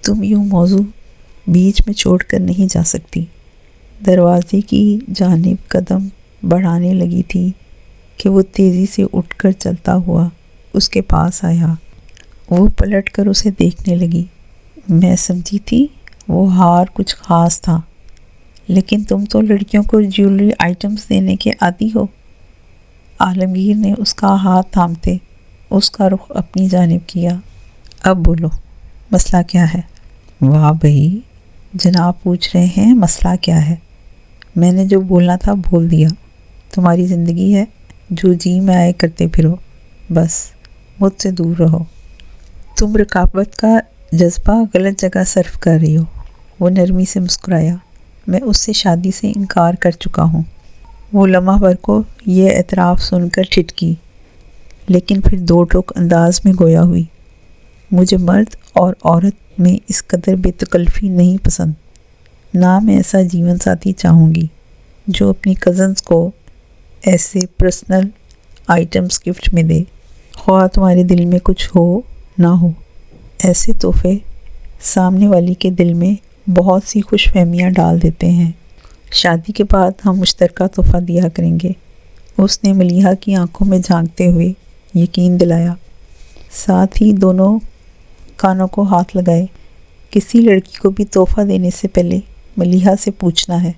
تم یوں موضوع بیچ میں چھوڑ کر نہیں جا سکتی۔ دروازے کی جانب قدم بڑھانے لگی تھی کہ وہ تیزی سے اٹھ کر چلتا ہوا اس کے پاس آیا۔ وہ پلٹ کر اسے دیکھنے لگی۔ میں سمجھی تھی وہ ہار کچھ خاص تھا، لیکن تم تو لڑکیوں کو جیولری آئٹمز دینے کے عادی ہو۔ عالمگیر نے اس کا ہاتھ تھامتے اس کا رخ اپنی جانب کیا۔ اب بولو، مسئلہ کیا ہے؟ واہ بھئی، جناب پوچھ رہے ہیں مسئلہ کیا ہے؟ میں نے جو بولنا تھا بول دیا۔ تمہاری زندگی ہے، جو جی میں آئے کرتے پھرو، بس مجھ سے دور رہو۔ تم رقابت کا جذبہ غلط جگہ صرف کر رہی ہو۔ وہ نرمی سے مسکرایا۔ میں اس سے شادی سے انکار کر چکا ہوں۔ وہ لمحہ بھر کو یہ اعتراف سن کر ٹھٹکی، لیکن پھر دو ٹوک انداز میں گویا ہوئی۔ مجھے مرد اور عورت میں اس قدر بے تکلفی نہیں پسند۔ نہ میں ایسا جیون ساتھی چاہوں گی جو اپنی کزنز کو ایسے پرسنل آئٹمز گفٹ میں دے، خواہ تمہارے دل میں کچھ ہو نہ ہو۔ ایسے تحفے سامنے والی کے دل میں بہت سی خوش فہمیاں ڈال دیتے ہیں۔ شادی کے بعد ہم مشترکہ تحفہ دیا کریں گے، اس نے ملیحہ کی آنکھوں میں جھانکتے ہوئے یقین دلایا۔ ساتھ ہی دونوں کانوں کو ہاتھ لگائے۔ کسی لڑکی کو بھی تحفہ دینے سے پہلے ملیحہ سے پوچھنا ہے۔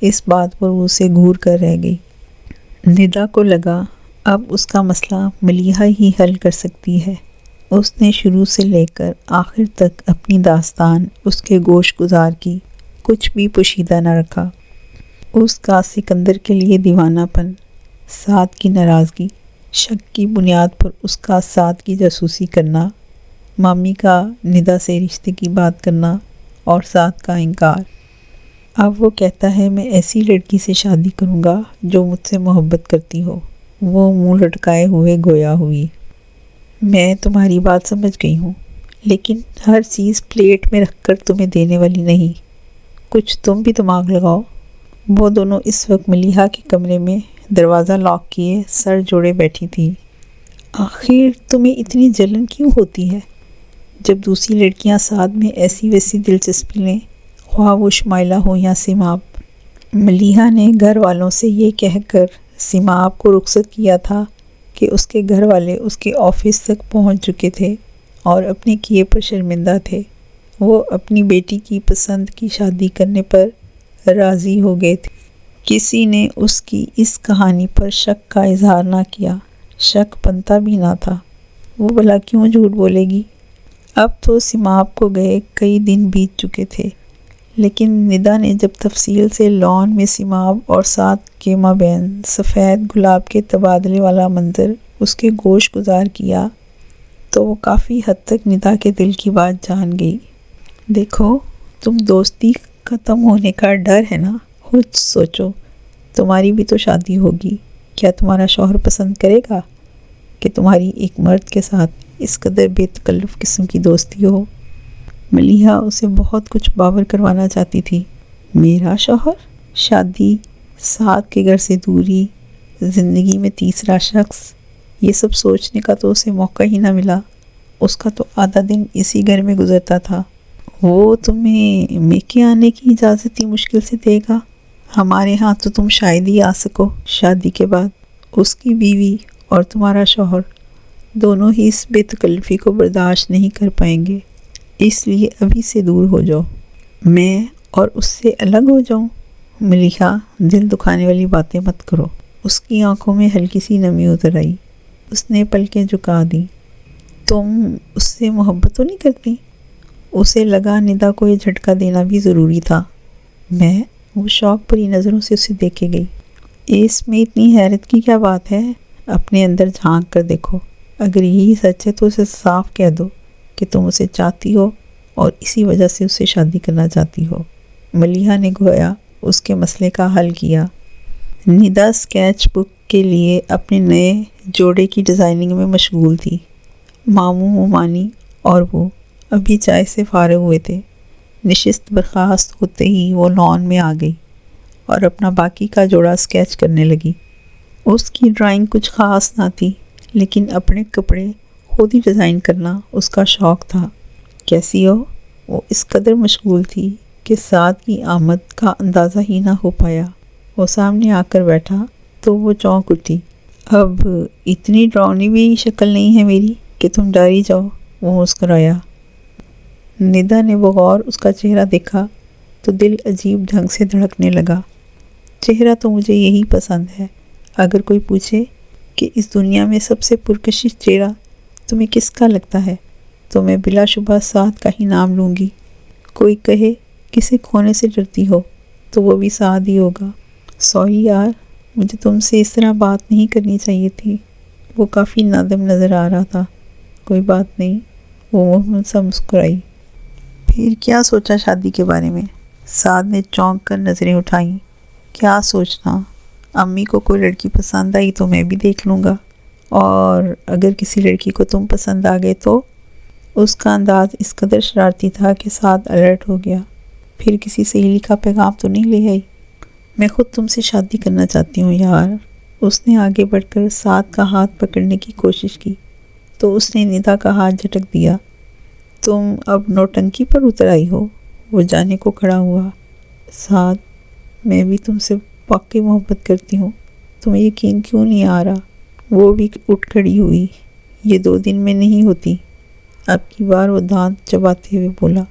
اس بات پر وہ اسے گھور کر رہ گئی۔ ندا کو لگا اب اس کا مسئلہ ملیحہ ہی حل کر سکتی ہے۔ اس نے شروع سے لے کر آخر تک اپنی داستان اس کے گوش گزار کی، کچھ بھی پوشیدہ نہ رکھا۔ اس کا سکندر کے لیے دیوانہ پن، سعد کی ناراضگی، شک کی بنیاد پر اس کا سعد کی جاسوسی کرنا، مامی کا ندا سے رشتے کی بات کرنا اور سعد کا انکار۔ اب وہ کہتا ہے میں ایسی لڑکی سے شادی کروں گا جو مجھ سے محبت کرتی ہو۔ وہ منہ لٹکائے ہوئے گویا ہوئی۔ میں تمہاری بات سمجھ گئی ہوں، لیکن ہر چیز پلیٹ میں رکھ کر تمہیں دینے والی نہیں۔ کچھ تم بھی دماغ لگاؤ۔ وہ دونوں اس وقت ملیحہ کے کمرے میں دروازہ لاک کیے سر جوڑے بیٹھی تھی۔ آخر تمہیں اتنی جلن کیوں ہوتی ہے جب دوسری لڑکیاں ساتھ میں ایسی ویسی دلچسپی لیں، خواہ وہ شمائلہ ہو یا سیماب؟ ملیحہ نے گھر والوں سے یہ کہہ کر سیماب کو رخصت کیا تھا کہ اس کے گھر والے اس کے آفس تک پہنچ چکے تھے اور اپنے کیے پر شرمندہ تھے۔ وہ اپنی بیٹی کی پسند کی شادی کرنے پر راضی ہو گئے تھے۔ کسی نے اس کی اس کہانی پر شک کا اظہار نہ کیا۔ شک بنتا بھی نہ تھا۔ وہ بھلا کیوں جھوٹ بولے گی؟ اب تو سیماب کو گئے کئی دن بیت چکے تھے، لیکن ندا نے جب تفصیل سے لان میں سیماب اور سعد کے مابین سفید گلاب کے تبادلے والا منظر اس کے گوش گزار کیا تو وہ کافی حد تک ندا کے دل کی بات جان گئی۔ دیکھو، تم دوستی ختم ہونے کا ڈر ہے نا، خود سوچو، تمہاری بھی تو شادی ہوگی۔ کیا تمہارا شوہر پسند کرے گا کہ تمہاری ایک مرد کے ساتھ اس قدر بے تکلف قسم کی دوستی ہو؟ ملیحہ اسے بہت کچھ باور کروانا چاہتی تھی۔ میرا شوہر؟ شادی، سعد کے گھر سے دوری، زندگی میں تیسرا شخص، یہ سب سوچنے کا تو اسے موقع ہی نہ ملا۔ اس کا تو آدھا دن اسی گھر میں گزرتا تھا۔ وہ تمہیں میکے آنے کی اجازت ہی مشکل سے دے گا۔ ہمارے ہاں تو تم شاید ہی آ سکو شادی کے بعد۔ اس کی بیوی اور تمہارا شوہر دونوں ہی اس بے تکلفی کو برداشت نہیں کر پائیں گے، اس لیے ابھی سے دور ہو جاؤ۔ میں اور اس سے الگ ہو جاؤں؟ ملیحہ، دل دکھانے والی باتیں مت کرو۔ اس کی آنکھوں میں ہلکی سی نمی اتر آئی۔ اس نے پلکیں جھکا دیں۔ تم اس سے محبت تو نہیں کرتی؟ اسے لگا ندا کو یہ جھٹکا دینا بھی ضروری تھا۔ میں؟ وہ شوق بھری نظروں سے اسے دیکھے گئی۔ اس میں اتنی حیرت کی کیا بات ہے؟ اپنے اندر جھانک کر دیکھو۔ اگر یہی سچ ہے تو اسے صاف کہہ دو کہ تم اسے چاہتی ہو اور اسی وجہ سے اسے شادی کرنا چاہتی ہو۔ ملیحہ نے گویا اس کے مسئلے کا حل کیا۔ ندا اسکیچ بک کے لیے اپنے نئے جوڑے کی ڈیزائننگ میں مشغول تھی۔ ماموں مومانی اور وہ ابھی چائے سے فارغ ہوئے تھے۔ نشست برخاست ہوتے ہی وہ لان میں آ گئی اور اپنا باقی کا جوڑا اسکیچ کرنے لگی۔ اس کی ڈرائنگ کچھ خاص نہ تھی، لیکن اپنے کپڑے خود ہی ڈیزائن کرنا اس کا شوق تھا۔ کیسی ہو؟ وہ اس قدر مشغول تھی کہ سعد کی آمد کا اندازہ ہی نہ ہو پایا۔ وہ سامنے آ کر بیٹھا تو وہ چونک اٹھی۔ اب اتنی ڈراؤنی بھی شکل نہیں ہے میری کہ تم ڈر ہی جاؤ، وہ مسکرایا۔ ندا نے بغور اس کا چہرہ دیکھا تو دل عجیب ڈھنگ سے دھڑکنے لگا۔ چہرہ تو مجھے یہی پسند ہے۔ اگر کوئی پوچھے کہ اس دنیا میں سب سے پرکشش چہرہ تمہیں کس کا لگتا ہے تو میں بلا شبہ سعد کا ہی نام لوں گی۔ کوئی کہے کسے کھونے سے ڈرتی ہو تو وہ بھی سعد ہی ہوگا۔ سوری یار، مجھے تم سے اس طرح بات نہیں کرنی چاہیے تھی۔ وہ کافی نادم نظر آ رہا تھا۔ کوئی بات نہیں، وہ محمد سا مسکرائی۔ پھر کیا سوچا شادی کے بارے میں؟ سعد نے چونک کر نظریں اٹھائیں۔ کیا سوچنا، امی کو کوئی لڑکی پسند آئی تو میں بھی دیکھ لوں گا، اور اگر کسی لڑکی کو تم پسند آ گئے تو؟ اس کا انداز اس قدر شرارتی تھا کہ سعد الرٹ ہو گیا۔ پھر کسی سہیلی کا پیغام تو نہیں لے آئی؟ میں خود تم سے شادی کرنا چاہتی ہوں یار۔ اس نے آگے بڑھ کر سعد کا ہاتھ پکڑنے کی کوشش کی تو اس نے ندا کا ہاتھ جھٹک دیا۔ تم اب نوٹنکی پر اتر آئی ہو؟ وہ جانے کو کھڑا ہوا۔ سعد، میں بھی تم سے واقعی محبت کرتی ہوں، تمہیں یقین کیوں نہیں آ رہا؟ وہ بھی اٹھ کھڑی ہوئی۔ یہ 2 دن میں نہیں ہوتی۔ اب کی بار وہ دانت چباتے ہوئے بولا،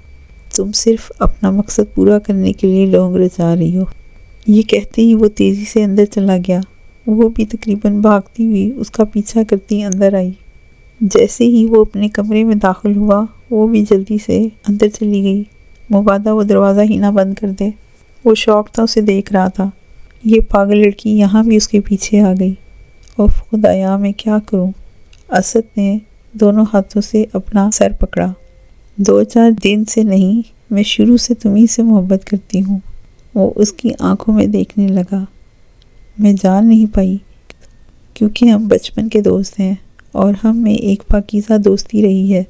تم صرف اپنا مقصد پورا کرنے کے لیے لونگ رچا رہی ہو۔ یہ کہتے ہی وہ تیزی سے اندر چلا گیا۔ وہ بھی تقریباً بھاگتی ہوئی اس کا پیچھا کرتی اندر آئی۔ جیسے ہی وہ اپنے کمرے میں داخل ہوا، وہ بھی جلدی سے اندر چلی گئی، مبادا وہ دروازہ ہی نہ بند کر دے۔ وہ شوق تھا اسے دیکھ رہا تھا۔ یہ پاگل لڑکی یہاں بھی اس کے پیچھے آ گئی۔ اوف خدایا، میں کیا کروں؟ اسد نے دونوں ہاتھوں سے اپنا سر پکڑا۔ 2-4 دن سے نہیں، میں شروع سے تمہیں سے محبت کرتی ہوں۔ وہ اس کی آنکھوں میں دیکھنے لگا۔ میں جان نہیں پائی کیونکہ ہم بچپن کے دوست ہیں اور ہم میں ایک پاکیزہ دوستی رہی ہے۔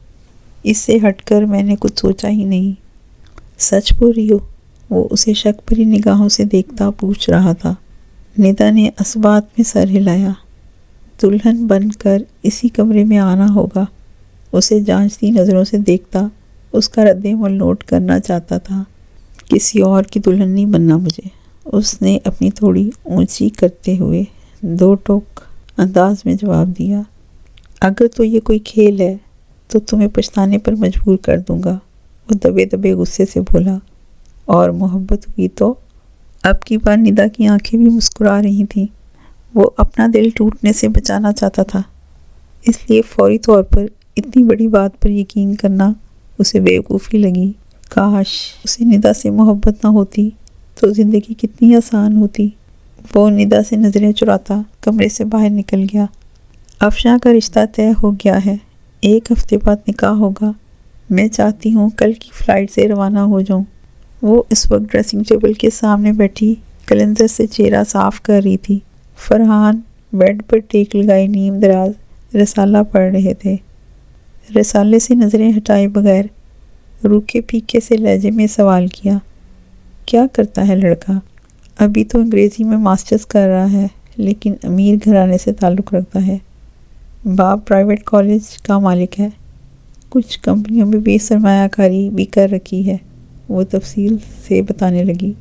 اس سے ہٹ کر میں نے کچھ سوچا ہی نہیں۔ سچ بول رہی ہو؟ وہ اسے شک بھری نگاہوں سے دیکھتا پوچھ رہا تھا۔ ندا نے اسبات میں سر ہلایا۔ دلہن بن کر اسی کمرے میں آنا ہوگا۔ اسے جانچتی نظروں سے دیکھتا اس کا رد عمل نوٹ کرنا چاہتا تھا۔ کسی اور کی دلہن نہیں بننا مجھے، اس نے اپنی تھوڑی اونچی کرتے ہوئے 2 ٹوک انداز میں جواب دیا۔ اگر تو یہ کوئی کھیل ہے تو تمہیں پچھتانے پر مجبور کر دوں گا، وہ دبے دبے غصے سے بولا۔ اور محبت ہوئی تو؟ اب کی بار ندا کی آنکھیں بھی مسکرا رہی تھیں۔ وہ اپنا دل ٹوٹنے سے بچانا چاہتا تھا، اس لیے فوری طور پر اتنی بڑی بات پر یقین کرنا اسے بیوقوفی لگی۔ کاش اسے ندا سے محبت نہ ہوتی تو زندگی کتنی آسان ہوتی۔ وہ ندا سے نظریں چراتا کمرے سے باہر نکل گیا۔ افشاں کا رشتہ طے ہو گیا ہے، 1 ہفتے بعد نکاح ہوگا۔ میں چاہتی ہوں کل کی فلائٹ سے روانہ ہو جاؤں۔ وہ اس وقت ڈریسنگ ٹیبل کے سامنے بیٹھی کلندر سے چہرہ صاف کر رہی تھی۔ فرحان بیڈ پر ٹیک لگائے نیم دراز رسالہ پڑھ رہے تھے۔ رسالے سے نظریں ہٹائے بغیر روکھے پھیکے سے لہجے میں سوال کیا، کیا کرتا ہے لڑکا؟ ابھی تو انگریزی میں ماسٹرز کر رہا ہے، لیکن امیر گھرانے سے تعلق رکھتا ہے۔ باپ پرائیویٹ کالج کا مالک ہے، کچھ کمپنیوں میں بھی سرمایہ کاری بھی کر رکھی ہے، وہ تفصیل سے بتانے لگی۔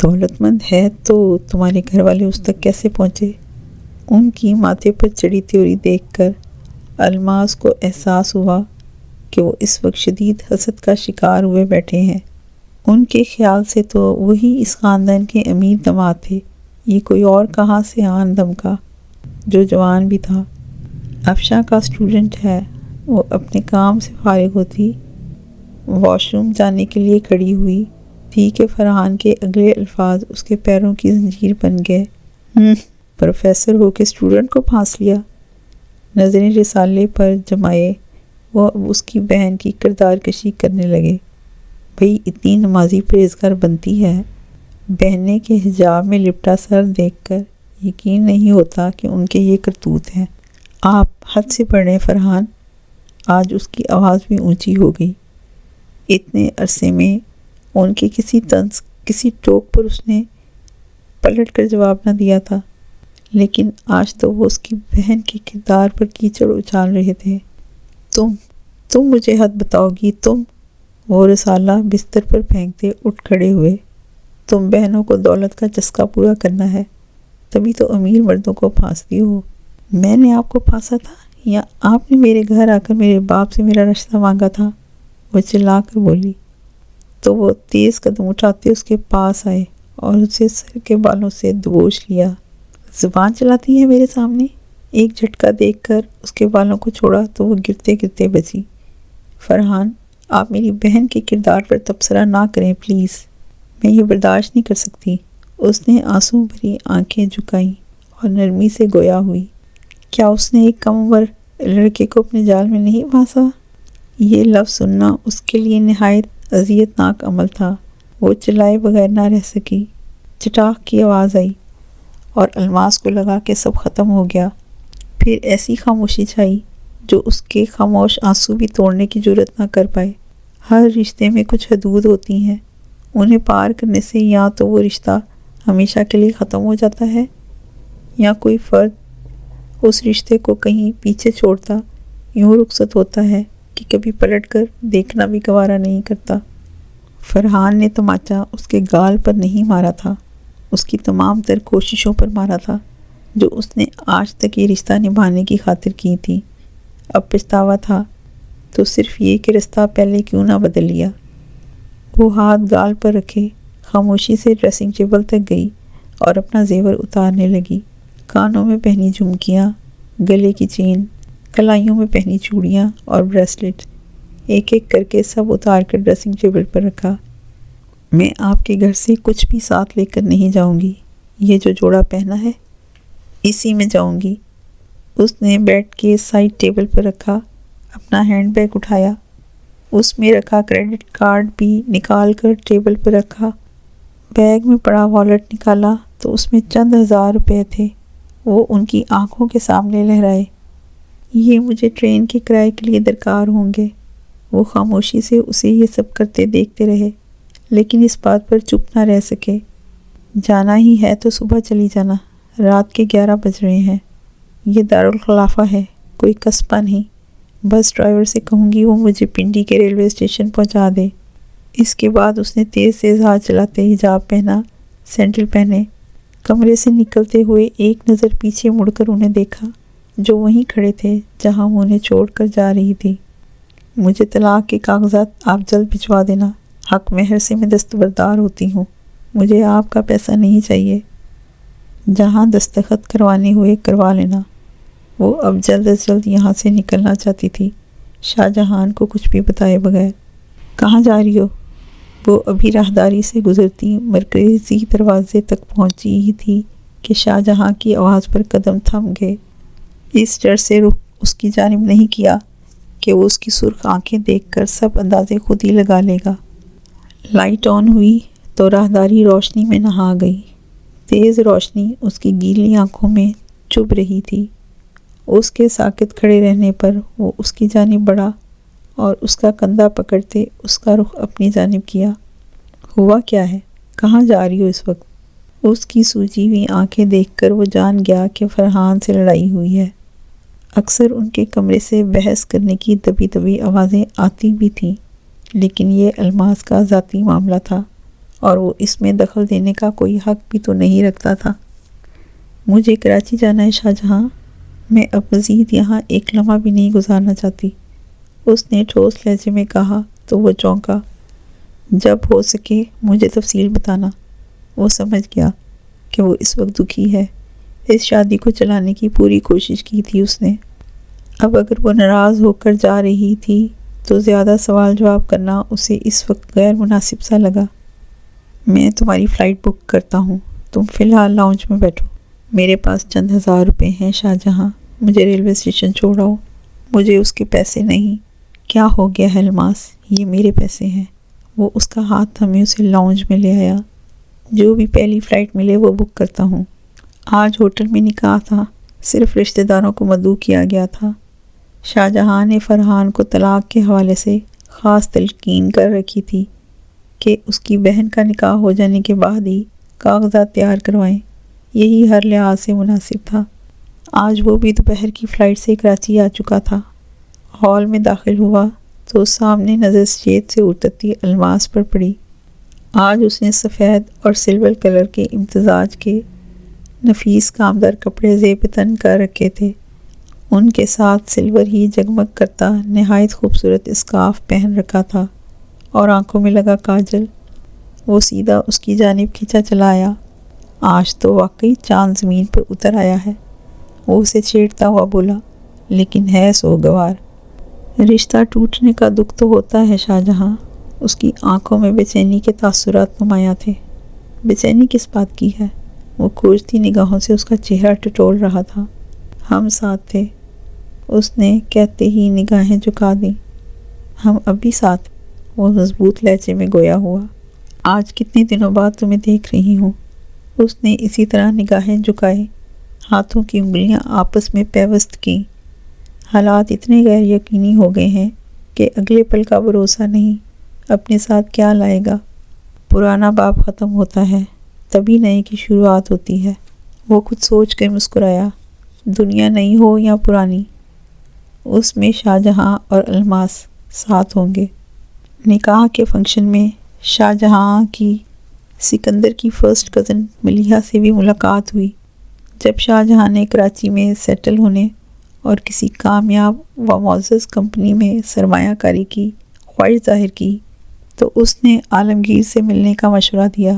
دولت مند ہے تو تمہارے گھر والے اس تک کیسے پہنچے؟ ان کی ماتھے پر چڑھی تیوری دیکھ کر الماس کو احساس ہوا کہ وہ اس وقت شدید حسد کا شکار ہوئے بیٹھے ہیں۔ ان کے خیال سے تو وہی اس خاندان کے امیر دماد تھے، یہ کوئی اور کہاں سے آن دم کا جو جوان بھی تھا۔ افشاں کا اسٹوڈنٹ ہے۔ وہ اپنے کام سے فارغ ہوتی واش روم جانے کے لیے کھڑی ہوئی تھی کہ فرحان کے اگلے الفاظ اس کے پیروں کی زنجیر بن گئے۔ پروفیسر ہو کے اسٹوڈنٹ کو پھانس لیا۔ نظریں رسالے پر جمائے وہ اب اس کی بہن کی کردار کشی کرنے لگے۔ بھئی اتنی نمازی پرہیزگار بنتی ہے، بہنیں کے حجاب میں لپٹا سر دیکھ کر یقین نہیں ہوتا کہ ان کے یہ کرتوت ہیں۔ آپ حد سے بڑھ رہے فرحان۔ آج اس کی آواز بھی اونچی ہو گئی۔ اتنے عرصے میں ان کے کسی طنز کسی ٹوک پر اس نے پلٹ کر جواب نہ دیا تھا، لیکن آج تو وہ اس کی بہن کے کردار پر کیچڑ اچھال رہے تھے۔ تم مجھے حد بتاؤ گی؟ تم وہ رسالہ بستر پر پھینکتے اٹھ کھڑے ہوئے۔ تم بہنوں کو دولت کا چسکا پورا کرنا ہے، تبھی تو امیر مردوں کو پھانستی ہو۔ میں نے آپ کو پھانسا تھا یا آپ نے میرے گھر آ کر میرے باپ سے میرا رشتہ مانگا تھا؟ وہ چلا کر بولی تو وہ تیز قدم اٹھاتے اس کے پاس آئے اور اسے سر کے بالوں سے دبوچ لیا۔ زبان چلاتی ہے میرے سامنے؟ ایک جھٹکا دیکھ کر اس کے بالوں کو چھوڑا تو وہ گرتے گرتے بچی۔ فرحان، آپ میری بہن کے کردار پر تبصرہ نہ کریں پلیز، میں یہ برداشت نہیں کر سکتی۔ اس نے آنسو بھری آنکھیں جھکائیں اور نرمی سے گویا ہوئی۔ کیا اس نے ایک کم عمر لڑکے کو اپنے جال میں نہیں پھانسا؟ یہ لفظ سننا اس کے لیے نہایت اذیت ناک عمل تھا۔ وہ چلائے بغیر نہ رہ سکی۔ چٹاخ کی آواز آئی اور الماس کو لگا کہ سب ختم ہو گیا۔ پھر ایسی خاموشی چھائی جو اس کے خاموش آنسو بھی توڑنے کی جرات نہ کر پائے۔ ہر رشتے میں کچھ حدود ہوتی ہیں، انہیں پار کرنے سے یا تو وہ رشتہ ہمیشہ کے لیے ختم ہو جاتا ہے یا کوئی فرد اس رشتے کو کہیں پیچھے چھوڑتا یوں رخصت ہوتا ہے کہ کبھی پلٹ کر دیکھنا بھی گوارا نہیں کرتا۔ فرحان نے تماچا اس کے گال پر نہیں مارا تھا، اس کی تمام تر کوششوں پر مارا تھا جو اس نے آج تک یہ رشتہ نبھانے کی خاطر کی تھی۔ اب پچھتاوا تھا تو صرف یہ کہ رستہ پہلے کیوں نہ بدل لیا۔ وہ ہاتھ گال پر رکھے خاموشی سے ڈریسنگ ٹیبل تک گئی اور اپنا زیور اتارنے لگی۔ کانوں میں پہنی جھمکیاں، گلے کی چین، کلائیوں میں پہنی چوڑیاں اور بریسلٹ ایک ایک کر کے سب اتار کر ڈریسنگ ٹیبل پر رکھا۔ میں آپ کے گھر سے کچھ بھی ساتھ لے کر نہیں جاؤں گی، یہ جو جوڑا پہنا ہے اسی میں جاؤں گی۔ اس نے بیڈ کے سائڈ ٹیبل پر رکھا، اپنا ہینڈ بیگ اٹھایا، اس میں رکھا کریڈٹ کارڈ بھی نکال کر ٹیبل پر رکھا۔ بیگ میں پڑا والیٹ نکالا تو اس میں چند ہزار روپے تھے۔ وہ ان کی آنکھوں کے سامنے لہرائے۔ یہ مجھے ٹرین کے کرائے کے لیے درکار ہوں گے۔ وہ خاموشی سے اسے یہ سب کرتے دیکھتے رہے، لیکن اس بات پر چپ نہ رہ سکے۔ جانا ہی ہے تو صبح چلی جانا، رات کے 11 بج رہے ہیں۔ یہ دارالخلافہ ہے، کوئی قصبہ نہیں۔ بس ڈرائیور سے کہوں گی وہ مجھے پنڈی کے ریلوے اسٹیشن پہنچا دے۔ اس کے بعد اس نے تیز تیز ہاتھ چلاتے حجاب پہنا، سینڈل پہنے۔ کمرے سے نکلتے ہوئے ایک نظر پیچھے مڑ کر انہیں دیکھا جو وہیں کھڑے تھے جہاں وہ انہیں چھوڑ کر جا رہی تھی۔ مجھے طلاق کے کاغذات آپ جلد بھجوا دینا، حق مہر سے میں دستبردار ہوتی ہوں، مجھے آپ کا پیسہ نہیں چاہیے۔ جہاں دستخط کروانے ہوئے کروا لینا۔ وہ اب جلد از جلد یہاں سے نکلنا چاہتی تھی، شاہ جہان کو کچھ بھی بتائے بغیر۔ کہاں جا رہی ہو؟ وہ ابھی راہداری سے گزرتی مرکزی دروازے تک پہنچی ہی تھی کہ شاہ جہاں کی آواز پر قدم تھم گئے۔ اس ڈر سے رخ اس کی جانب نہیں کیا کہ وہ اس کی سرخ آنکھیں دیکھ کر سب اندازے خود ہی لگا لے گا۔ لائٹ آن ہوئی تو راہداری روشنی میں نہا گئی۔ تیز روشنی اس کی گیلی آنکھوں میں چبھ رہی تھی۔ اس کے ساکت کھڑے رہنے پر وہ اس کی جانب بڑھا اور اس کا کندھا پکڑتے اس کا رخ اپنی جانب کیا۔ ہوا کیا ہے؟ کہاں جا رہی ہو اس وقت؟ اس کی سوجی ہوئی آنکھیں دیکھ کر وہ جان گیا کہ فرحان سے لڑائی ہوئی ہے۔ اکثر ان کے کمرے سے بحث کرنے کی دبی دبی آوازیں آتی بھی تھیں، لیکن یہ الماس کا ذاتی معاملہ تھا اور وہ اس میں دخل دینے کا کوئی حق بھی تو نہیں رکھتا تھا۔ مجھے کراچی جانا ہے شاہ جہاں، میں اب مزید یہاں ایک لمحہ بھی نہیں گزارنا چاہتی، اس نے ٹھوس لہجے میں کہا تو وہ چونکا۔ جب ہو سکے مجھے تفصیل بتانا۔ وہ سمجھ گیا کہ وہ اس وقت دکھی ہے۔ اس شادی کو چلانے کی پوری کوشش کی تھی اس نے۔ اب اگر وہ ناراض ہو کر جا رہی تھی تو زیادہ سوال جواب کرنا اسے اس وقت غیر مناسب سا لگا۔ میں تمہاری فلائٹ بک کرتا ہوں، تم فی الحال لاؤنج میں بیٹھو۔ میرے پاس چند ہزار روپے ہیں شاہ جہاں، مجھے ریلوے اسٹیشن چھوڑاؤ۔ مجھے اس کے پیسے نہیں۔ کیا ہو گیا ہے الماس، یہ میرے پیسے ہیں۔ وہ اس کا ہاتھ تھمے اسے لاؤنج میں لے آیا۔ جو بھی پہلی فلائٹ ملے وہ بک کرتا ہوں۔ آج ہوٹل میں نکاح تھا، صرف رشتہ داروں کو مدعو کیا گیا تھا۔ شاہ جہاں نے فرحان کو طلاق کے حوالے سے خاص تلقین کر رکھی تھی کہ اس کی بہن کا نکاح ہو جانے کے بعد ہی کاغذات تیار کروائیں، یہی ہر لحاظ سے مناسب تھا۔ آج وہ بھی دوپہر کی فلائٹ سے کراچی آ چکا تھا۔ ہال میں داخل ہوا تو تو سامنے نظر سچیت سے اترتی الماس پر پڑی۔ آج اس نے سفید اور سلور کلر کے امتزاج کے نفیس کامدار کپڑے زیب تن کر رکھے تھے۔ ان کے ساتھ سلور ہی جگمگ کرتا نہایت خوبصورت اسکارف پہن رکھا تھا اور آنکھوں میں لگا کاجل۔ وہ سیدھا اس کی جانب کھینچا چلا آیا۔ آج تو واقعی چاند زمین پر اتر آیا ہے، وہ اسے چھیڑتا ہوا بولا، لیکن ہے سوگوار۔ رشتہ ٹوٹنے کا دکھ تو ہوتا ہے شاہجہاں۔ اس کی آنکھوں میں بے چینی کے تاثرات نمایاں تھے۔ بے چینی کس بات کی ہے؟ وہ کھوجتی نگاہوں سے اس کا چہرہ ٹٹول رہا تھا۔ ہم ساتھ تھے، اس نے کہتے ہی نگاہیں جھکا دیں۔ ہم اب بھی ساتھ، وہ مضبوط لہجے میں گویا ہوا۔ آج کتنے دنوں بعد تمہیں دیکھ رہی ہوں۔ اس نے اسی طرح نگاہیں جھکائے، ہاتھوں کی انگلیاں آپس میں پیوست کیں۔ حالات اتنے غیر یقینی ہو گئے ہیں کہ اگلے پل کا بھروسہ نہیں، اپنے ساتھ کیا لائے گا۔ پرانا باب ختم ہوتا ہے، تبھی نئے کی شروعات ہوتی ہے۔ وہ کچھ سوچ کر مسکرایا۔ دنیا نئی ہو یا پرانی، اس میں شاہجہاں اور الماس ساتھ ہوں گے۔ نکاح کے فنکشن میں شاہجہاں کی سکندر کی فرسٹ کزن ملیحہ سے بھی ملاقات ہوئی۔ جب شاہجہاں نے کراچی میں سیٹل ہونے اور کسی کامیاب و معزز کمپنی میں سرمایہ کاری کی خواہش ظاہر کی تو اس نے عالمگیر سے ملنے کا مشورہ دیا۔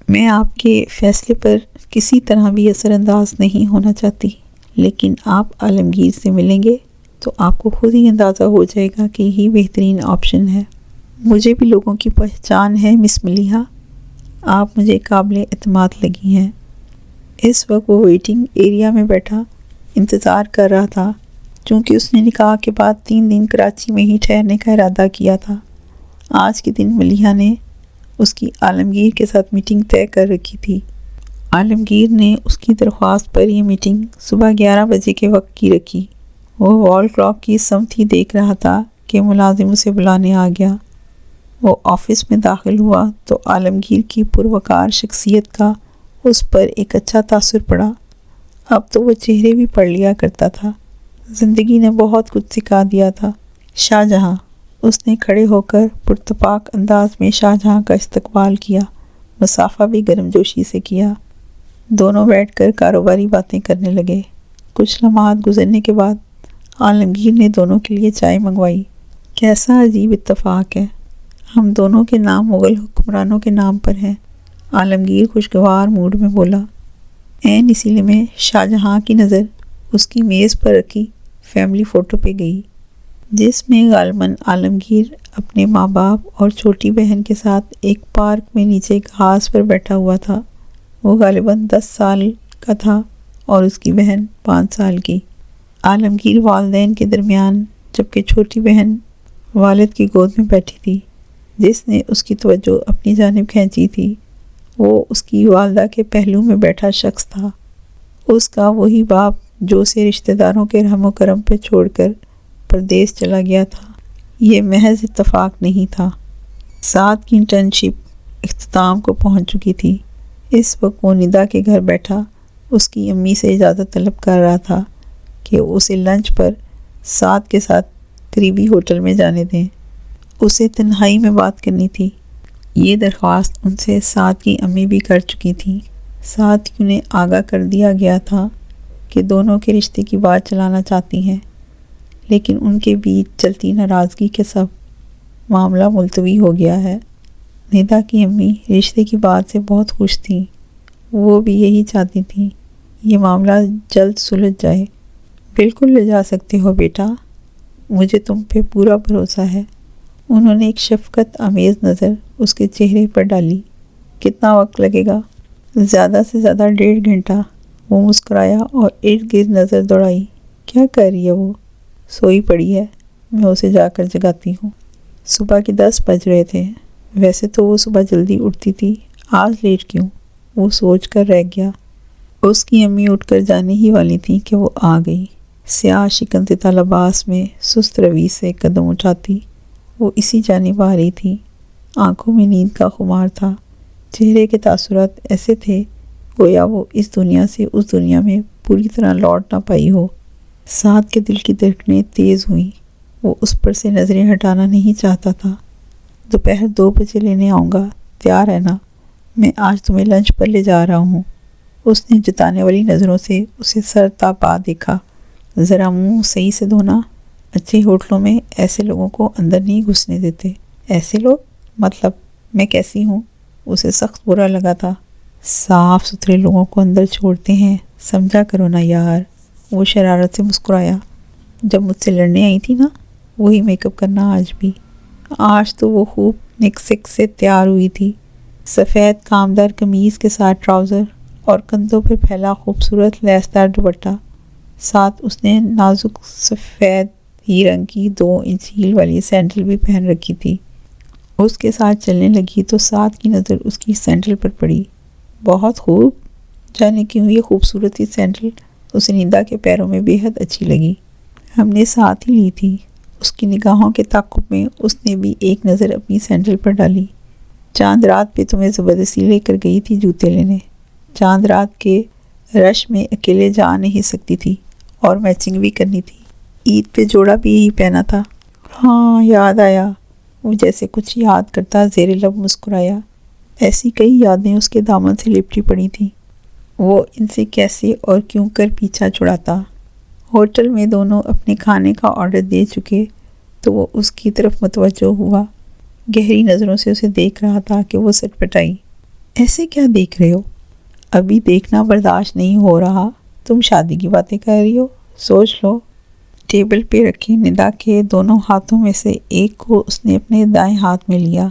میں آپ کے فیصلے پر کسی طرح بھی اثر انداز نہیں ہونا چاہتی، لیکن آپ عالمگیر سے ملیں گے تو آپ کو خود ہی اندازہ ہو جائے گا کہ یہی بہترین آپشن ہے۔ مجھے بھی لوگوں کی پہچان ہے مس ملیحہ، آپ مجھے قابل اعتماد لگی ہیں۔ اس وقت وہ ویٹنگ ایریا میں بیٹھا انتظار کر رہا تھا، چونکہ اس نے نکاح کے بعد 3 دن کراچی میں ہی ٹھہرنے کا ارادہ کیا تھا۔ آج کے دن ملیحہ نے اس کی عالمگیر کے ساتھ میٹنگ طے کر رکھی تھی۔ عالمگیر نے اس کی درخواست پر یہ میٹنگ صبح 11 بجے کے وقت کی رکھی۔ وہ وال کلاک کی سمت ہی دیکھ رہا تھا کہ ملازم اسے بلانے آ گیا۔ وہ آفس میں داخل ہوا تو عالمگیر کی پروقار شخصیت کا اس پر ایک اچھا تاثر پڑا۔ اب تو وہ چہرے بھی پڑھ لیا کرتا تھا۔ زندگی نے بہت کچھ سکھا دیا تھا۔ شاہجہاں، اس نے کھڑے ہو کر پرتپاک انداز میں شاہجہاں کا استقبال کیا، مسافہ بھی گرم جوشی سے کیا۔ دونوں بیٹھ کر کاروباری باتیں کرنے لگے۔ کچھ لمحات گزرنے کے بعد عالمگیر نے دونوں کے لیے چائے منگوائی۔ کیسا عجیب اتفاق ہے، ہم دونوں کے نام مغل حکمرانوں کے نام پر ہیں، عالمگیر خوشگوار موڈ میں بولا۔ عین اسی میں شاہجہاں کی نظر اس کی میز پر رکھی فیملی فوٹو پہ گئی، جس میں غالباً عالمگیر اپنے ماں باپ اور چھوٹی بہن کے ساتھ ایک پارک میں نیچے گھاس پر بیٹھا ہوا تھا۔ وہ غالباً 10 سال کا تھا اور اس کی بہن 5 سال کی۔ عالمگیر والدین کے درمیان، جبکہ چھوٹی بہن والد کی گود میں بیٹھی تھی۔ جس نے اس کی توجہ اپنی جانب کھینچی تھی وہ اس کی والدہ کے پہلو میں بیٹھا شخص تھا، اس کا وہی باپ جو اسے رشتہ داروں کے رحم و کرم پہ چھوڑ کر پردیس چلا گیا تھا۔ یہ محض اتفاق نہیں تھا۔ سعد کی انٹرنشپ اختتام کو پہنچ چکی تھی۔ اس وقت وہ ندا کے گھر بیٹھا اس کی امی سے اجازت طلب کر رہا تھا کہ اسے لنچ پر سعد کے ساتھ قریبی ہوٹل میں جانے دیں، اسے تنہائی میں بات کرنی تھی۔ یہ درخواست ان سے سعد کی امی بھی کر چکی تھیں۔ سعد کی انہیں آگاہ کر دیا گیا تھا کہ دونوں کے رشتے کی بات چلانا چاہتی ہیں، لیکن ان کے بیچ چلتی ناراضگی کے سب معاملہ ملتوی ہو گیا ہے۔ ندا کی امی رشتے کی بات سے بہت خوش تھیں، وہ بھی یہی چاہتی تھیں یہ معاملہ جلد سلجھ جائے۔ بالکل لے جا سکتے ہو بیٹا، مجھے تم پہ پورا بھروسہ ہے۔ انہوں نے ایک شفقت آمیز نظر اس کے چہرے پر ڈالی۔ کتنا وقت لگے گا؟ زیادہ سے زیادہ 1.5 گھنٹہ۔ وہ مسکرایا اور ارد گرد نظر دوڑائی۔ کیا کر رہی ہے وہ؟ سوئی پڑی ہے، میں اسے جا کر جگاتی ہوں۔ صبح کے 10 بج رہے تھے۔ ویسے تو وہ صبح جلدی اٹھتی تھی، آج لیٹ کیوں؟ وہ سوچ کر رہ گیا۔ اس کی امی اٹھ کر جانے ہی والی تھیں کہ وہ آ گئی۔ سیاہ شکنزدہ لباس میں سست روی سے قدم اٹھاتی وہ اسی جانب آ رہی تھی۔ آنکھوں میں نیند کا خمار تھا، چہرے کے تاثرات ایسے تھے گویا وہ اس دنیا سے اس دنیا میں پوری طرح لوٹ نہ پائی ہو۔ سعد کے دل کی دھڑکنیں تیز ہوئیں۔ وہ اس پر سے نظریں ہٹانا نہیں چاہتا تھا۔ دوپہر 2 بجے لینے آؤں گا، تیار ہے نا؟ میں آج تمہیں لنچ پر لے جا رہا ہوں۔ اس نے جتانے والی نظروں سے اسے سر تا پا دیکھا۔ ذرا منہ صحیح سے دھونا، اچھے ہوٹلوں میں ایسے لوگوں کو اندر نہیں گھسنے دیتے۔ ایسے لوگ؟ مطلب میں کیسی ہوں؟ اسے سخت برا لگا تھا۔ صاف ستھرے لوگوں کو اندر چھوڑتے ہیں، سمجھا کرو نا یار۔ وہ شرارت سے مسکرایا۔ جب مجھ سے لڑنے آئی تھی نا، وہی میک اپ کرنا آج بھی۔ آج تو وہ خوب نک سک سے تیار ہوئی تھی، سفید کامدار قمیض کے ساتھ ٹراؤزر اور کندھوں پر پھیلا خوبصورت لیسدار دوپٹہ، ساتھ اس نے نازک سفید ہی رنگ کی 2 انچ ہیل والی سینڈل بھی پہن رکھی تھی۔ اس کے ساتھ چلنے لگی تو ساتھ کی نظر اس کی سینڈل پر پڑی۔ بہت خوب، جانے کیوں یہ خوبصورت سی سینڈل اسے ندا کے پیروں میں بے حد اچھی لگی۔ ہم نے ساتھ ہی لی تھی۔ اس کی نگاہوں کے تعاقب میں اس نے بھی ایک نظر اپنی سینڈل پر ڈالی۔ چاند رات پہ تمہیں زبردستی لے کر گئی تھی جوتے لینے۔ چاند رات کے رش میں اکیلے جا نہیں سکتی تھی اور میچنگ بھی کرنی تھی۔ عید پہ جوڑا بھی یہی پہنا تھا۔ ہاں یاد آیا۔ وہ جیسے کچھ یاد کرتا زیر لب مسکرایا۔ ایسی کئی یادیں اس کے دامن سے لپٹی پڑی تھیں۔ وہ ان سے کیسے اور کیوں کر پیچھا چھڑاتا۔ ہوٹل میں دونوں اپنے کھانے کا آرڈر دے چکے تو وہ اس کی طرف متوجہ ہوا۔ گہری نظروں سے اسے دیکھ رہا تھا کہ وہ سٹ پٹائی۔ ایسے کیا دیکھ رہے ہو؟ ابھی دیکھنا برداشت نہیں ہو رہا۔ تم شادی کی باتیں کر رہی ہو؟ سوچ لو۔ ٹیبل پہ رکھے ندا کے دونوں ہاتھوں میں سے ایک کو اس نے اپنے دائیں ہاتھ میں لیا۔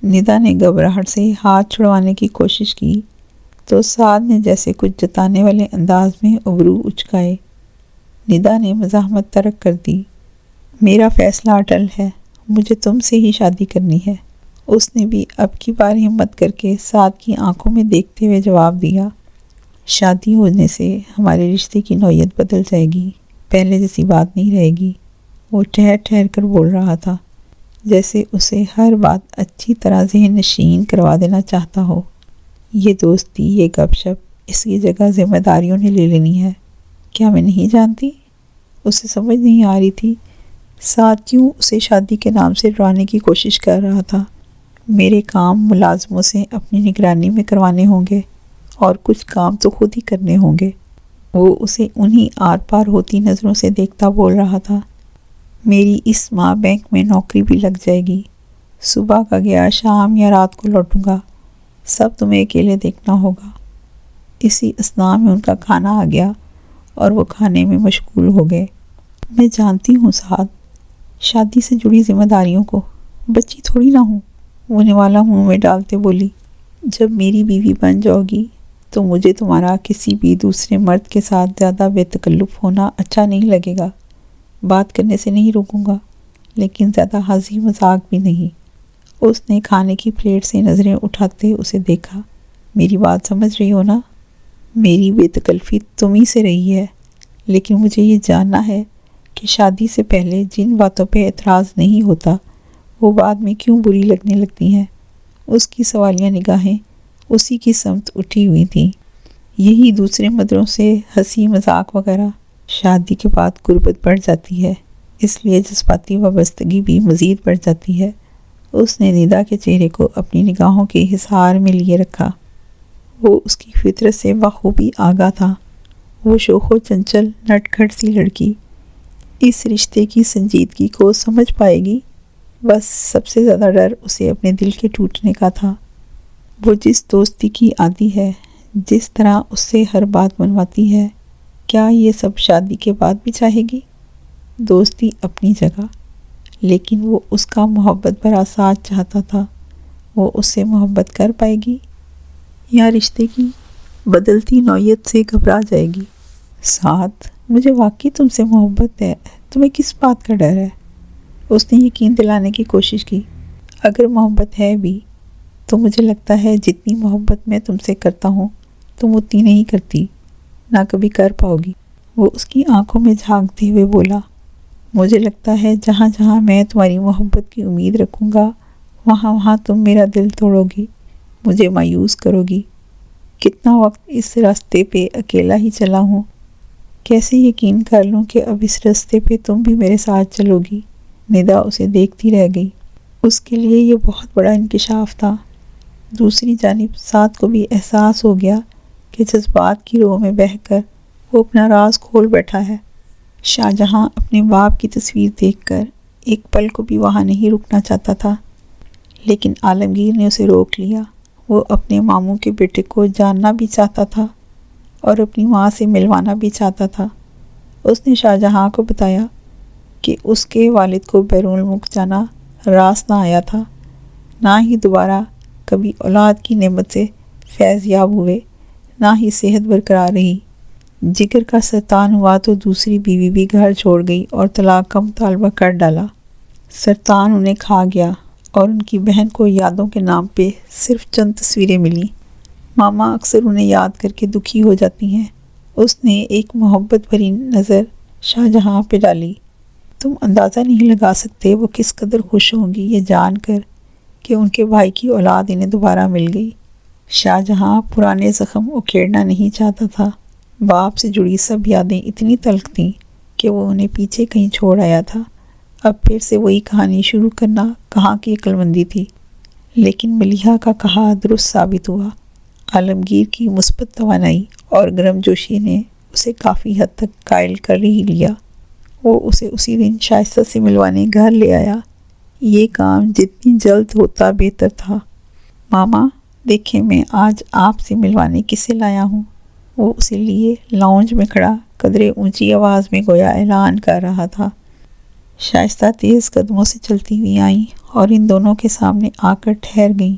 ندا نے گھبراہٹ سے ہاتھ چھڑوانے کی کوشش کی تو سعد نے جیسے کچھ جتانے والے انداز میں ابرو اچکائے۔ ندا نے مزاحمت ترک کر دی۔ میرا فیصلہ اٹل ہے، مجھے تم سے ہی شادی کرنی ہے۔ اس نے بھی اب کی بار ہمت کر کے سعد کی آنکھوں میں دیکھتے ہوئے جواب دیا۔ شادی ہونے سے ہمارے رشتے کی نوعیت بدل جائے گی، پہلے جیسی بات نہیں رہے گی۔ وہ ٹھہر ٹھہر کر بول رہا تھا، جیسے اسے ہر بات اچھی طرح ذہن نشین کروا دینا چاہتا ہو۔ یہ دوستی، یہ گپ شپ، اس کی جگہ ذمہ داریوں نے لے لینی ہے۔ کیا میں نہیں جانتی؟ اسے سمجھ نہیں آ رہی تھی ساتھ کیوں اسے شادی کے نام سے ڈرانے کی کوشش کر رہا تھا۔ میرے کام ملازموں سے اپنی نگرانی میں کروانے ہوں گے اور کچھ کام تو خود ہی کرنے ہوں گے۔ وہ اسے انہی آر پار ہوتی نظروں سے دیکھتا بول رہا تھا۔ میری اس ماہ بینک میں نوکری بھی لگ جائے گی۔ صبح کا گیا شام یا رات کو لوٹوں گا، سب تمہیں اکیلے دیکھنا ہوگا۔ اسی اثناء میں ان کا کھانا آ گیا اور وہ کھانے میں مشغول ہو گئے۔ میں جانتی ہوں سعد، شادی سے جڑی ذمہ داریوں کو، بچی تھوڑی نہ ہوں، وہ نوالا منہ میں ڈالتے بولی۔ جب میری بیوی بن جاؤ گی تو مجھے تمہارا کسی بھی دوسرے مرد کے ساتھ زیادہ بے تکلف ہونا اچھا نہیں لگے گا۔ بات کرنے سے نہیں روکوں گا، لیکن زیادہ ہنسی مذاق بھی نہیں۔ اس نے کھانے کی پلیٹ سے نظریں اٹھاتے اسے دیکھا۔ میری بات سمجھ رہی ہو نا؟ میری بے تکلفی تم ہی سے رہی ہے، لیکن مجھے یہ جاننا ہے کہ شادی سے پہلے جن باتوں پہ اعتراض نہیں ہوتا وہ بعد میں کیوں بری لگنے لگتی ہیں۔ اس کی سوالیہ نگاہیں اسی کی سمت اٹھی ہوئی تھیں۔ یہی دوسرے مردوں سے ہنسی مذاق وغیرہ، شادی کے بعد غربت بڑھ جاتی ہے، اس لیے جذباتی وابستگی بھی مزید بڑھ جاتی ہے۔ اس نے ندا کے چہرے کو اپنی نگاہوں کے حصار میں لیے رکھا۔ وہ اس کی فطرت سے بخوبی آگاہ تھا۔ وہ شوخ و چنچل نٹ کھٹ سی لڑکی اس رشتے کی سنجیدگی کو سمجھ پائے گی۔ بس سب سے زیادہ ڈر اسے اپنے دل کے ٹوٹنے کا تھا۔ وہ جس دوستی کی عادی ہے، جس طرح اس سے ہر بات منواتی ہے، کیا یہ سب شادی کے بعد بھی چاہے گی؟ دوستی اپنی جگہ، لیکن وہ اس کا محبت بھرا ساتھ چاہتا تھا۔ وہ اس سے محبت کر پائے گی یا رشتے کی بدلتی نوعیت سے گھبرا جائے گی؟ ساتھ مجھے واقعی تم سے محبت ہے، تمہیں کس بات کا ڈر ہے؟ اس نے یقین دلانے کی کوشش کی۔ اگر محبت ہے بھی تو مجھے لگتا ہے جتنی محبت میں تم سے کرتا ہوں تم اتنی نہیں کرتی، نہ کبھی کر پاؤ گی۔ وہ اس کی آنکھوں میں جھانکتے ہوئے بولا، مجھے لگتا ہے جہاں جہاں میں تمہاری محبت کی امید رکھوں گا وہاں وہاں تم میرا دل توڑو گی، مجھے مایوس کرو گی۔ کتنا وقت اس راستے پہ اکیلا ہی چلا ہوں، کیسے یقین کر لوں کہ اب اس راستے پہ تم بھی میرے ساتھ چلو گی؟ ندا اسے دیکھتی رہ گئی۔ اس کے لیے یہ بہت بڑا انکشاف تھا۔ دوسری جانب سعد کو بھی احساس ہو گیا کہ جذبات کی رو میں بہہ کر وہ اپنا راز کھول بیٹھا ہے۔ شاہ جہاں اپنے باپ کی تصویر دیکھ کر ایک پل کو بھی وہاں نہیں رکنا چاہتا تھا، لیکن عالمگیر نے اسے روک لیا۔ وہ اپنے ماموں کے بیٹے کو جاننا بھی چاہتا تھا اور اپنی ماں سے ملوانا بھی چاہتا تھا۔ اس نے شاہ جہاں کو بتایا کہ اس کے والد کو بیرون ملک جانا راست نہ آیا تھا، نہ ہی دوبارہ کبھی اولاد کی نعمت سے فیض یاب ہوئے، نہ ہی صحت برقرار رہی۔ جگر کا سرطان ہوا تو دوسری بیوی بھی گھر چھوڑ گئی اور طلاق کا مطالبہ کر ڈالا۔ سرطان انہیں کھا گیا اور ان کی بہن کو یادوں کے نام پہ صرف چند تصویریں ملیں۔ ماما اکثر انہیں یاد کر کے دکھی ہو جاتی ہیں۔ اس نے ایک محبت بھری نظر شاہ جہاں پہ ڈالی۔ تم اندازہ نہیں لگا سکتے وہ کس قدر خوش ہوں گی یہ جان کر کہ ان کے بھائی کی اولاد انہیں دوبارہ مل گئی۔ شاہ جہاں پرانے زخم اکھیڑنا نہیں چاہتا تھا۔ باپ سے جڑی سب یادیں اتنی تلخ تھیں کہ وہ انہیں پیچھے کہیں چھوڑ آیا تھا۔ اب پھر سے وہی کہانی شروع کرنا کہاں کی عقل مندی تھی، لیکن ملیحہ کا کہا درست ثابت ہوا۔ عالمگیر کی مثبت توانائی اور گرم جوشی نے اسے کافی حد تک قائل کر ہی لیا۔ وہ اسے اسی دن شائستہ سے ملوانے گھر لے آیا۔ یہ کام جتنی جلد ہوتا بہتر تھا۔ ماما دیکھیں میں آج آپ سے ملوانے کسے لایا ہوں۔ وہ اسے لیے لاؤنج میں کھڑا قدرے اونچی آواز میں گویا اعلان کر رہا تھا۔ شائستہ تیز قدموں سے چلتی ہوئی آئیں اور ان دونوں کے سامنے آ کر ٹھہر گئیں۔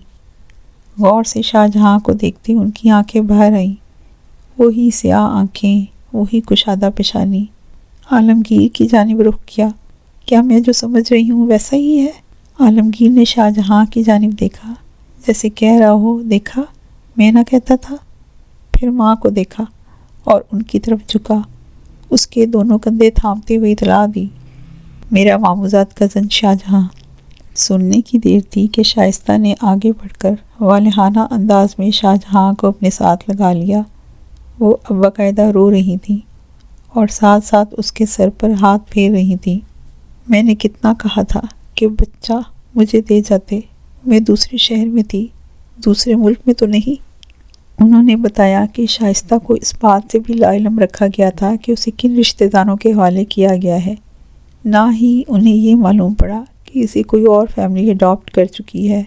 غور سے شاہ جہاں کو دیکھتے ان کی آنکھیں بھر آئیں۔ وہی سیاہ آنکھیں، وہی کشادہ پیشانی۔ عالمگیر کی جانب رخ کیا۔ کیا میں جو سمجھ رہی ہوں ویسا ہی ہے؟ عالمگیر نے شاہ جہاں کی جانب دیکھا، جیسے کہہ رہا ہو دیکھا میں نہ کہتا تھا۔ پھر ماں کو دیکھا اور ان کی طرف جھکا، اس کے دونوں کندھے تھامتے ہوئے اطلاع دی، میرا ماموزاد کزن شاہ جہاں۔ سننے کی دیر تھی کہ شائستہ نے آگے بڑھ کر والہانہ انداز میں شاہ جہاں کو اپنے ساتھ لگا لیا۔ وہ اب باقاعدہ رو رہی تھیں اور ساتھ ساتھ اس کے سر پر ہاتھ پھیر رہی تھیں۔ میں نے کتنا کہا تھا کہ بچہ مجھے دے جاتے، میں دوسرے شہر میں تھی، دوسرے ملک میں تو نہیں۔ انہوں نے بتایا کہ شائستہ کو اس بات سے بھی لا علم رکھا گیا تھا کہ اسے کن رشتہ داروں کے حوالے کیا گیا ہے۔ نہ ہی انہیں یہ معلوم پڑا کہ اسے کوئی اور فیملی اڈاپٹ کر چکی ہے۔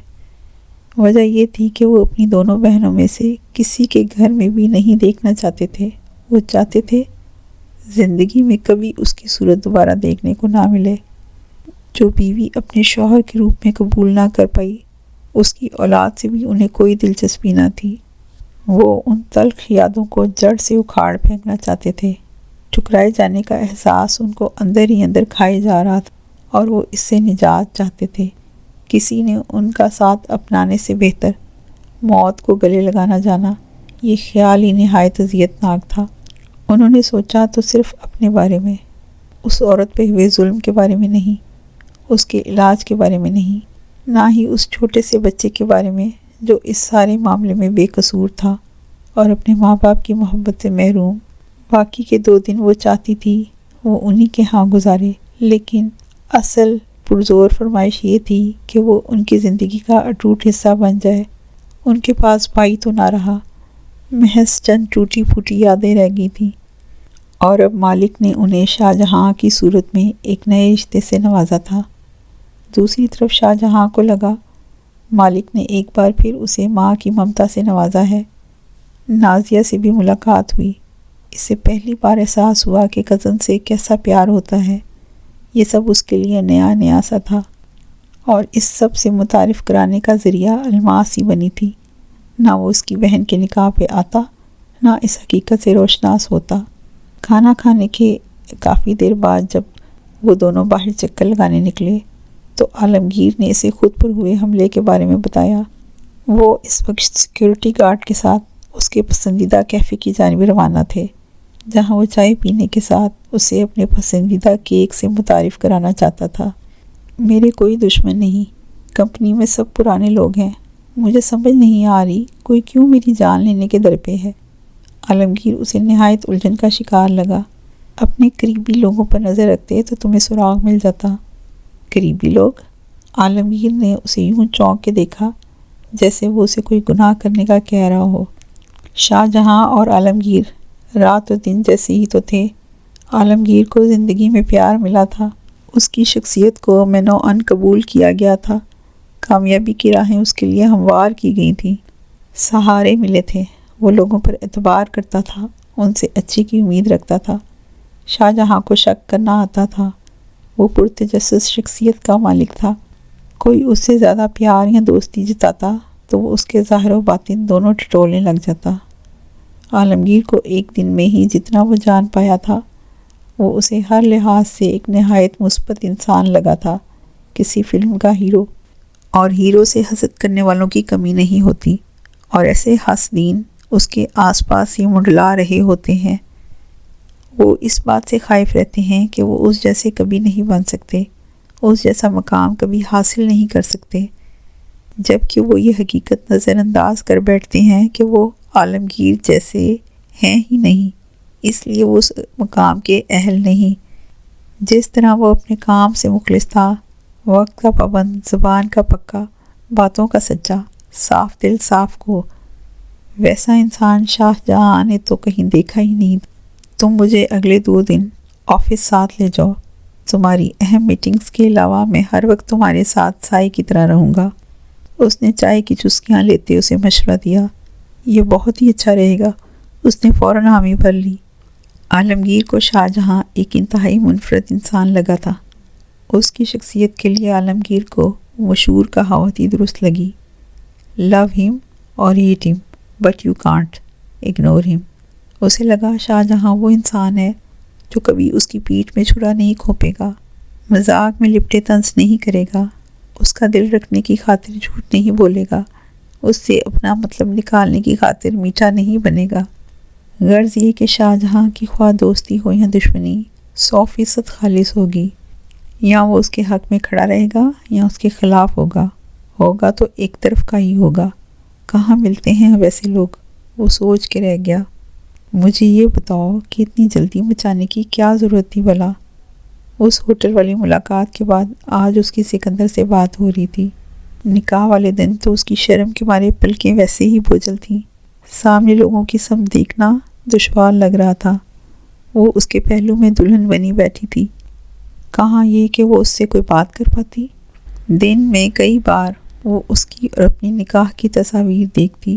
وجہ یہ تھی کہ وہ اپنی دونوں بہنوں میں سے کسی کے گھر میں بھی نہیں دیکھنا چاہتے تھے۔ وہ چاہتے تھے زندگی میں کبھی اس کی صورت دوبارہ دیکھنے کو نہ ملے۔ جو بیوی اپنے شوہر کے روپ میں قبول نہ کر پائی، اس کی اولاد سے بھی انہیں کوئی دلچسپی نہ تھی۔ وہ ان تلخ یادوں کو جڑ سے اکھاڑ پھینکنا چاہتے تھے۔ ٹھکرائے جانے کا احساس ان کو اندر ہی اندر کھائے جا رہا تھا اور وہ اس سے نجات چاہتے تھے۔ کسی نے ان کا ساتھ اپنانے سے بہتر موت کو گلے لگانا جانا، یہ خیال ہی نہایت اذیت ناک تھا۔ انہوں نے سوچا تو صرف اپنے بارے میں، اس عورت پہ ہوئے ظلم کے بارے میں نہیں، اس کے علاج کے بارے میں نہیں، نہ ہی اس چھوٹے سے بچے کے بارے میں جو اس سارے معاملے میں بے قصور تھا اور اپنے ماں باپ کی محبت سے محروم۔ باقی کے 2 دن وہ چاہتی تھی وہ انہی کے ہاں گزارے، لیکن اصل پرزور فرمائش یہ تھی کہ وہ ان کی زندگی کا اٹوٹ حصہ بن جائے۔ ان کے پاس بھائی تو نہ رہا، محض چند ٹوٹی پھوٹی یادیں رہ گئی تھیں، اور اب مالک نے انہیں شاہ جہاں کی صورت میں ایک نئے رشتے سے نوازا تھا۔ دوسری طرف شاہ جہاں کو لگا مالک نے ایک بار پھر اسے ماں کی ممتا سے نوازا ہے۔ نازیہ سے بھی ملاقات ہوئی۔ اس سے پہلی بار احساس ہوا کہ کزن سے کیسا پیار ہوتا ہے۔ یہ سب اس کے لیے نیا نیا سا تھا، اور اس سب سے متعارف کرانے کا ذریعہ الماس ہی بنی تھی۔ نہ وہ اس کی بہن کے نکاح پہ آتا، نہ اس حقیقت سے روشناس ہوتا۔ کھانا کھانے کے کافی دیر بعد جب وہ دونوں باہر چکر لگانے نکلے تو عالمگیر نے اسے خود پر ہوئے حملے کے بارے میں بتایا۔ وہ اس وقت سیکیورٹی گارڈ کے ساتھ اس کے پسندیدہ کیفے کی جانب روانہ تھے، جہاں وہ چائے پینے کے ساتھ اسے اپنے پسندیدہ کیک سے متعارف کرانا چاہتا تھا۔ میرے کوئی دشمن نہیں، کمپنی میں سب پرانے لوگ ہیں، مجھے سمجھ نہیں آ رہی کوئی کیوں میری جان لینے کے در پہ ہے۔ عالمگیر اسے نہایت الجھن کا شکار لگا۔ اپنے قریبی لوگوں پر نظر رکھتے تو تمہیں سراغ مل جاتا۔ قریبی لوگ؟ عالمگیر نے اسے یوں چونک کے دیکھا جیسے وہ اسے کوئی گناہ کرنے کا کہہ رہا ہو۔ شاہ جہاں اور عالمگیر رات و دن جیسے ہی تو تھے۔ عالمگیر کو زندگی میں پیار ملا تھا، اس کی شخصیت کو منوعاً قبول کیا گیا تھا، کامیابی کی راہیں اس کے لیے ہموار کی گئی تھیں، سہارے ملے تھے، وہ لوگوں پر اعتبار کرتا تھا، ان سے اچھی کی امید رکھتا تھا۔ شاہ جہاں کو شک کرنا آتا تھا، وہ پرتجسس شخصیت کا مالک تھا۔ کوئی اس سے زیادہ پیار یا دوستی جتاتا تو وہ اس کے ظاہر و باطن دونوں ٹٹولنے لگ جاتا۔ عالمگیر کو ایک دن میں ہی جتنا وہ جان پایا تھا، وہ اسے ہر لحاظ سے ایک نہایت مثبت انسان لگا تھا، کسی فلم کا ہیرو، اور ہیرو سے حسد کرنے والوں کی کمی نہیں ہوتی، اور ایسے حاسدین اس کے آس پاس ہی منڈلا رہے ہوتے ہیں۔ وہ اس بات سے خائف رہتے ہیں کہ وہ اس جیسے کبھی نہیں بن سکتے، اس جیسا مقام کبھی حاصل نہیں کر سکتے، جبکہ وہ یہ حقیقت نظر انداز کر بیٹھتے ہیں کہ وہ عالمگیر جیسے ہیں ہی نہیں، اس لیے وہ اس مقام کے اہل نہیں۔ جس طرح وہ اپنے کام سے مخلص تھا، وقت کا پابند، زبان کا پکا، باتوں کا سچا، صاف دل صاف کو، ویسا انسان شاہ جہاں نے تو کہیں دیکھا ہی نہیں۔ تم مجھے اگلے 2 دن آفس ساتھ لے جاؤ، تمہاری اہم میٹنگز کے علاوہ میں ہر وقت تمہارے ساتھ سائے کی طرح رہوں گا۔ اس نے چائے کی چسکیاں لیتے اسے مشورہ دیا۔ یہ بہت ہی اچھا رہے گا۔ اس نے فوراً حامی بھر لی۔ عالمگیر کو شاہ جہاں ایک انتہائی منفرد انسان لگا تھا۔ اس کی شخصیت کے لیے عالمگیر کو مشہور کہاوت ہی درست لگی، لو ہم اور ہیٹ ہم بٹ یو کانٹ اگنور ہم۔ اسے لگا شاہ جہاں وہ انسان ہے جو کبھی اس کی پیٹھ میں چھرا نہیں کھونپے گا، مذاق میں لپٹے طنز نہیں کرے گا، اس کا دل رکھنے کی خاطر جھوٹ نہیں بولے گا، اس سے اپنا مطلب نکالنے کی خاطر میٹھا نہیں بنے گا۔ غرض یہ کہ شاہ جہاں کی خواہ دوستی ہو یا دشمنی 100% خالص ہوگی، یا وہ اس کے حق میں کھڑا رہے گا یا اس کے خلاف ہوگا تو ایک طرف کا ہی ہوگا۔ کہاں ملتے ہیں ویسے لوگ؟ وہ سوچ کے رہ گیا۔ مجھے یہ بتاؤ کہ اتنی جلدی مچانے کی کیا ضرورت تھی بھلا؟ اس ہوٹل والی ملاقات کے بعد آج اس کی سکندر سے بات ہو رہی تھی۔ نکاح والے دن تو اس کی شرم کے مارے پلکیں ویسے ہی بوجھل تھیں، سامنے لوگوں کی سمت دیکھنا دشوار لگ رہا تھا۔ وہ اس کے پہلو میں دلہن بنی بیٹھی تھی، کہاں یہ کہ وہ اس سے کوئی بات کر پاتی۔ دن میں کئی بار وہ اس کی اور اپنی نکاح کی تصاویر دیکھتی،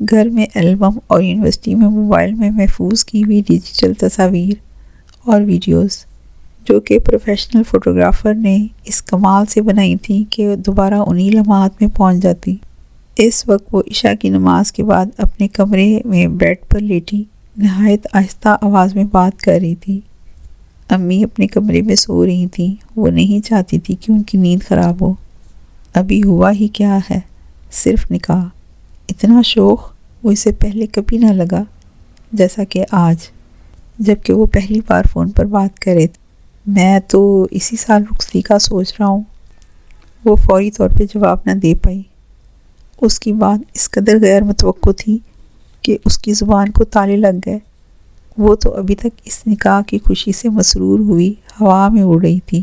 گھر میں البم اور یونیورسٹی میں موبائل میں محفوظ کی ہوئی ڈیجیٹل تصاویر اور ویڈیوز، جو کہ پروفیشنل فوٹوگرافر نے اس کمال سے بنائی تھی کہ دوبارہ انہی لمحات میں پہنچ جاتی۔ اس وقت وہ عشاء کی نماز کے بعد اپنے کمرے میں بیڈ پر لیٹی نہایت آہستہ آواز میں بات کر رہی تھی۔ امی اپنے کمرے میں سو رہی تھیں، وہ نہیں چاہتی تھی کہ ان کی نیند خراب ہو۔ ابھی ہوا ہی کیا ہے، صرف نکاح۔ اتنا شوق وہ اسے پہلے کبھی نہ لگا جیسا کہ آج، جب کہ وہ پہلی بار فون پر بات کرے۔ میں تو اسی سال رخصتی کا سوچ رہا ہوں۔ وہ فوری طور پہ جواب نہ دے پائی۔ اس کی بات اس قدر غیر متوقع تھی کہ اس کی زبان کو تالے لگ گئے۔ وہ تو ابھی تک اس نکاح کی خوشی سے مسرور ہوئی ہوا میں اڑ رہی تھی،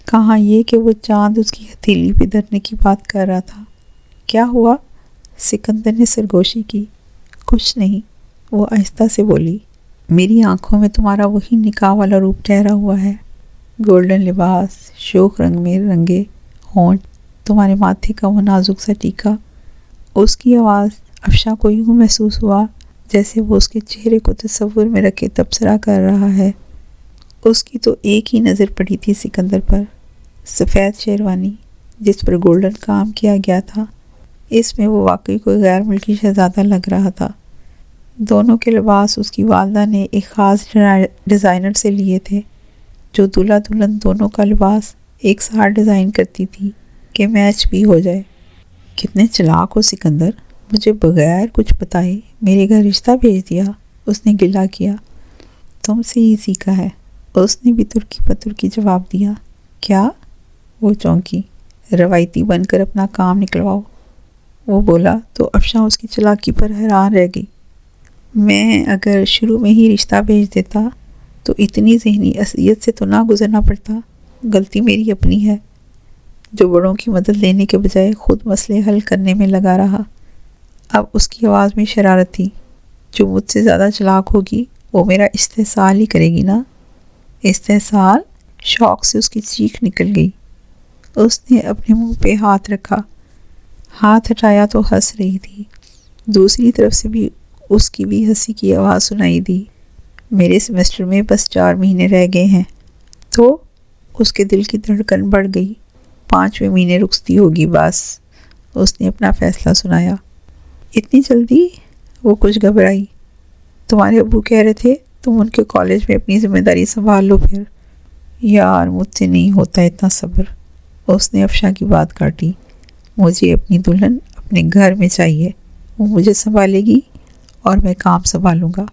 کہاں یہ کہ وہ چاند اس کی ہتھیلی پہ دھرنے کی بات کر رہا تھا۔ کیا ہوا؟ سکندر نے سرگوشی کی۔ کچھ نہیں، وہ آہستہ سے بولی۔ میری آنکھوں میں تمہارا وہی نکاح والا روپ ٹھہرا ہوا ہے، گولڈن لباس، شوخ رنگ میں رنگے ہونٹ، تمہارے ماتھے کا وہ نازک سا ٹیکا۔ اس کی آواز افشاں کو یوں محسوس ہوا جیسے وہ اس کے چہرے کو تصور میں رکھے تبصرہ کر رہا ہے۔ اس کی تو ایک ہی نظر پڑی تھی سکندر پر، سفید شیروانی جس پر گولڈن کام کیا گیا تھا، اس میں وہ واقعی کوئی غیر ملکی شہزادہ لگ رہا تھا۔ دونوں کے لباس اس کی والدہ نے ایک خاص ڈیزائنر سے لیے تھے، جو دلہا دلہن دونوں کا لباس ایک ساتھ ڈیزائن کرتی تھی کہ میچ بھی ہو جائے۔ کتنے چلاک ہو سکندر، مجھے بغیر کچھ بتائے میرے گھر رشتہ بھیج دیا، اس نے گلہ کیا۔ تم سے ہی سیکھا ہے، اس نے بھی ترکی پترکی جواب دیا۔ کیا؟ وہ چونکی۔ روایتی بن کر اپنا کام نکلواؤ، وہ بولا تو افشاں اس کی چلاکی پر حیران رہ گئی۔ میں اگر شروع میں ہی رشتہ بھیج دیتا تو اتنی ذہنی اذیت سے تو نہ گزرنا پڑتا، غلطی میری اپنی ہے۔ جو بڑوں کی مدد لینے کے بجائے خود مسئلے حل کرنے میں لگا رہا۔ اب اس کی آواز میں شرارت تھی۔ جو مجھ سے زیادہ چلاک ہوگی وہ میرا استحصال ہی کرے گی نا؟ استحصال؟ شوق سے اس کی چیخ نکل گئی۔ اس نے اپنے منہ پہ ہاتھ رکھا۔ ہاتھ ہٹایا تو ہنس رہی تھی۔ دوسری طرف سے بھی اس کی بھی ہنسی کی آواز سنائی دی۔ میرے سیمسٹر میں بس 4 مہینے رہ گئے ہیں۔ تو اس کے دل کی دھڑکن بڑھ گئی۔ 5ویں مہینے رخصتی ہوگی بس۔ اس نے اپنا فیصلہ سنایا۔ اتنی جلدی؟ وہ کچھ گھبرائی۔ تمہارے ابو کہہ رہے تھے تم ان کے کالج میں اپنی ذمہ داری سنبھال لو پھر۔ یار مجھ سے نہیں ہوتا اتنا صبر۔ اس نے افشاں کی بات کاٹی۔ مجھے اپنی دلہن اپنے گھر میں چاہیے۔ وہ مجھے سنبھالے گی اور میں کام سنبھالوں گا۔